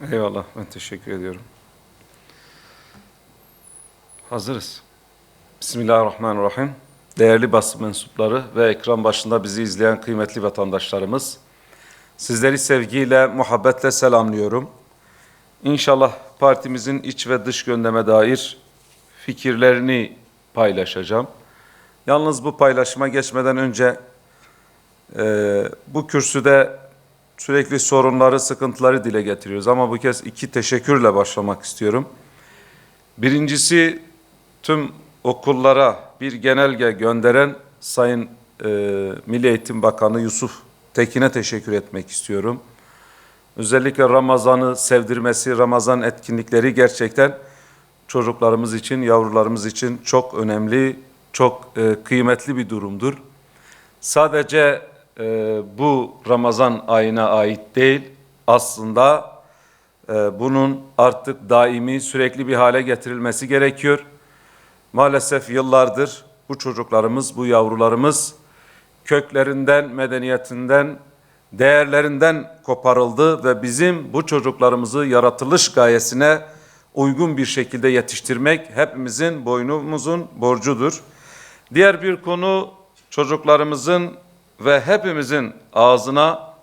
Eyvallah, ben teşekkür ediyorum. Hazırız. Bismillahirrahmanirrahim. Değerli basın mensupları ve ekran başında bizi izleyen kıymetli vatandaşlarımız, sizleri sevgiyle, muhabbetle selamlıyorum. İnşallah partimizin iç ve dış gündeme dair fikirlerini paylaşacağım. Yalnız bu paylaşıma geçmeden önce bu kürsüde sürekli sorunları, sıkıntıları dile getiriyoruz ama bu kez iki teşekkürle başlamak istiyorum. Birincisi, tüm okullara bir genelge gönderen Sayın Milli Eğitim Bakanı Yusuf Tekin'e teşekkür etmek istiyorum. Özellikle Ramazan'ı sevdirmesi, Ramazan etkinlikleri gerçekten çocuklarımız için, yavrularımız için çok önemli, çok kıymetli bir durumdur. Sadece bu Ramazan ayına ait değil, aslında bunun artık daimi, sürekli bir hale getirilmesi gerekiyor. Maalesef yıllardır bu çocuklarımız, bu yavrularımız köklerinden, medeniyetinden, değerlerinden koparıldı ve bizim bu çocuklarımızı yaratılış gayesine uygun bir şekilde yetiştirmek hepimizin, boynumuzun borcudur. Diğer bir konu, çocuklarımızın ve hepimizin ağzına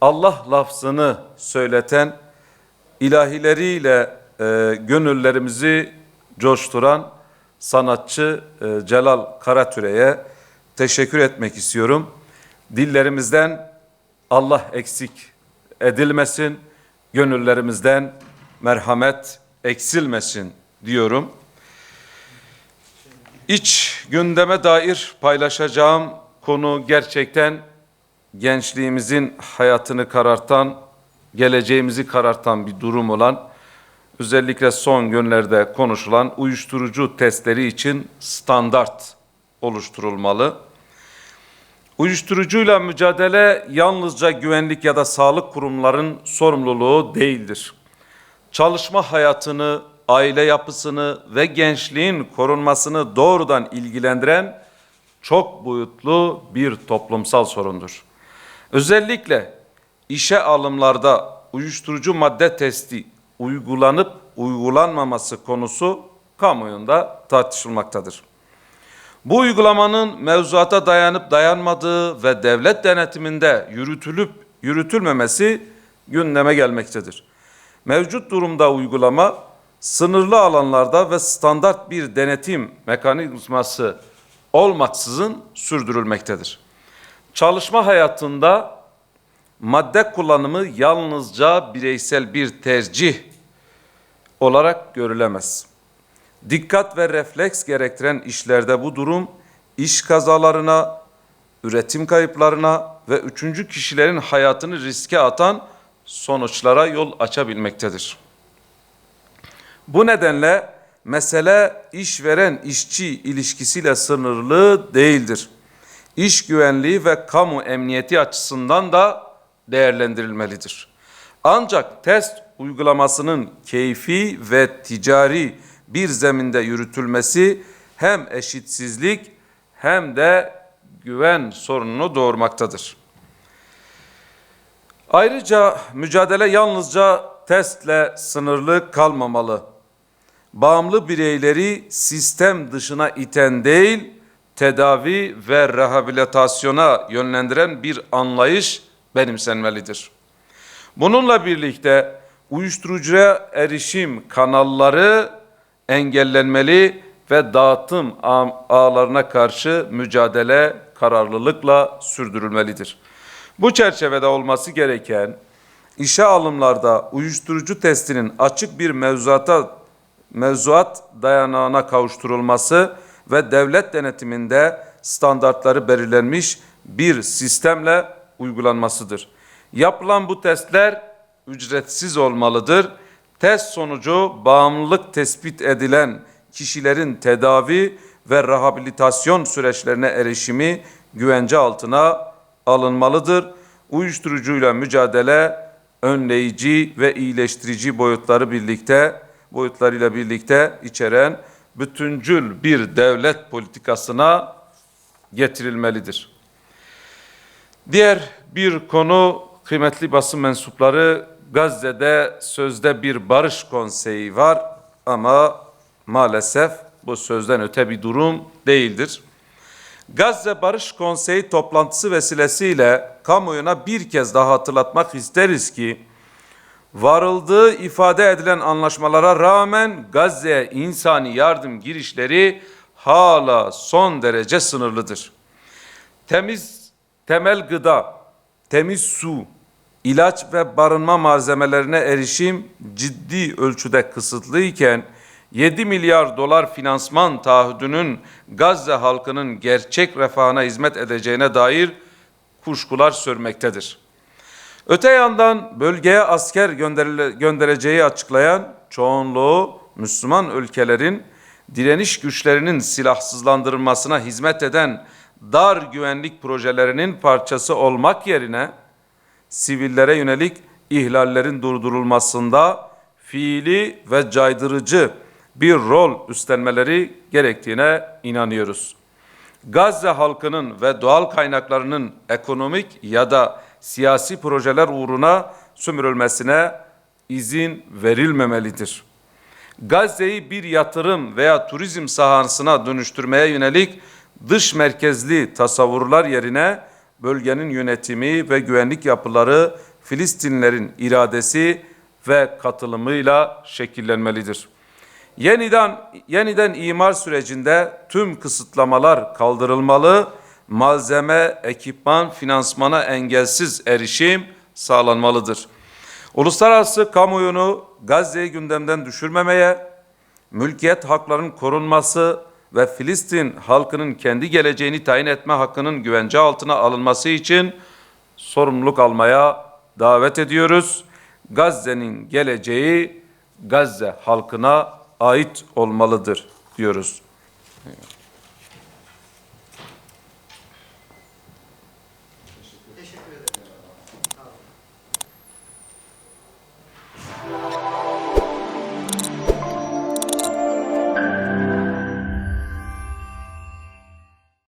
Allah lafzını söyleten, ilahileriyle gönüllerimizi coşturan sanatçı Celal Karatüre'ye teşekkür etmek istiyorum. Dillerimizden Allah eksik edilmesin, gönüllerimizden merhamet eksilmesin diyorum. İç gündeme dair paylaşacağım konu gerçekten gençliğimizin hayatını karartan, geleceğimizi karartan bir durum olan, özellikle son günlerde konuşulan uyuşturucu testleri için standart oluşturulmalı. Uyuşturucuyla mücadele yalnızca güvenlik ya da sağlık kurumlarının sorumluluğu değildir. Çalışma hayatını, aile yapısını ve gençliğin korunmasını doğrudan ilgilendiren çok boyutlu bir toplumsal sorundur. Özellikle işe alımlarda uyuşturucu madde testi uygulanıp uygulanmaması konusu kamuoyunda tartışılmaktadır. Bu uygulamanın mevzuata dayanıp dayanmadığı ve devlet denetiminde yürütülüp yürütülmemesi gündeme gelmektedir. Mevcut durumda uygulama sınırlı alanlarda ve standart bir denetim mekanizması olmaksızın sürdürülmektedir. Çalışma hayatında madde kullanımı yalnızca bireysel bir tercih olarak görülemez. Dikkat ve refleks gerektiren işlerde bu durum iş kazalarına, üretim kayıplarına ve üçüncü kişilerin hayatını riske atan sonuçlara yol açabilmektedir. Bu nedenle mesele işveren-işçi ilişkisiyle sınırlı değildir. İş güvenliği ve kamu emniyeti açısından da değerlendirilmelidir. Ancak test uygulamasının keyfi ve ticari bir zeminde yürütülmesi hem eşitsizlik hem de güven sorununu doğurmaktadır. Ayrıca mücadele yalnızca testle sınırlı kalmamalı. Bağımlı bireyleri sistem dışına iten değil, tedavi ve rehabilitasyona yönlendiren bir anlayış benimsenmelidir. Bununla birlikte uyuşturucuya erişim kanalları engellenmeli ve dağıtım ağlarına karşı mücadele kararlılıkla sürdürülmelidir. Bu çerçevede olması gereken işe alımlarda uyuşturucu testinin açık bir mevzuat dayanağına kavuşturulması ve devlet denetiminde standartları belirlenmiş bir sistemle uygulanmasıdır. Yapılan bu testler ücretsiz olmalıdır. Test sonucu bağımlılık tespit edilen kişilerin tedavi ve rehabilitasyon süreçlerine erişimi güvence altına alınmalıdır. Uyuşturucuyla mücadele önleyici ve iyileştirici boyutlarıyla birlikte içeren bütüncül bir devlet politikasına getirilmelidir. Diğer bir konu, kıymetli basın mensupları, Gazze'de sözde bir barış konseyi var ama maalesef bu sözden öte bir durum değildir. Gazze Barış Konseyi toplantısı vesilesiyle kamuoyuna bir kez daha hatırlatmak isteriz ki, varıldığı ifade edilen anlaşmalara rağmen Gazze'ye insani yardım girişleri hala son derece sınırlıdır. Temel gıda, temiz su, ilaç ve barınma malzemelerine erişim ciddi ölçüde kısıtlıyken 7 milyar dolar finansman taahhüdünün Gazze halkının gerçek refahına hizmet edeceğine dair kuşkular sürmektedir. Öte yandan bölgeye asker göndereceği açıklayan çoğunluğu Müslüman ülkelerin direniş güçlerinin silahsızlandırılmasına hizmet eden dar güvenlik projelerinin parçası olmak yerine sivillere yönelik ihlallerin durdurulmasında fiili ve caydırıcı bir rol üstlenmeleri gerektiğine inanıyoruz. Gazze halkının ve doğal kaynaklarının ekonomik ya da siyasi projeler uğruna sömürülmesine izin verilmemelidir. Gazze'yi bir yatırım veya turizm sahasına dönüştürmeye yönelik dış merkezli tasavvurlar yerine bölgenin yönetimi ve güvenlik yapıları Filistinlilerin iradesi ve katılımıyla şekillenmelidir. Yeniden imar sürecinde tüm kısıtlamalar kaldırılmalı, malzeme, ekipman, finansmana engelsiz erişim sağlanmalıdır. Uluslararası kamuoyunu Gazze'yi gündemden düşürmemeye, mülkiyet haklarının korunması ve Filistin halkının kendi geleceğini tayin etme hakkının güvence altına alınması için sorumluluk almaya davet ediyoruz. Gazze'nin geleceği Gazze halkına ait olmalıdır diyoruz.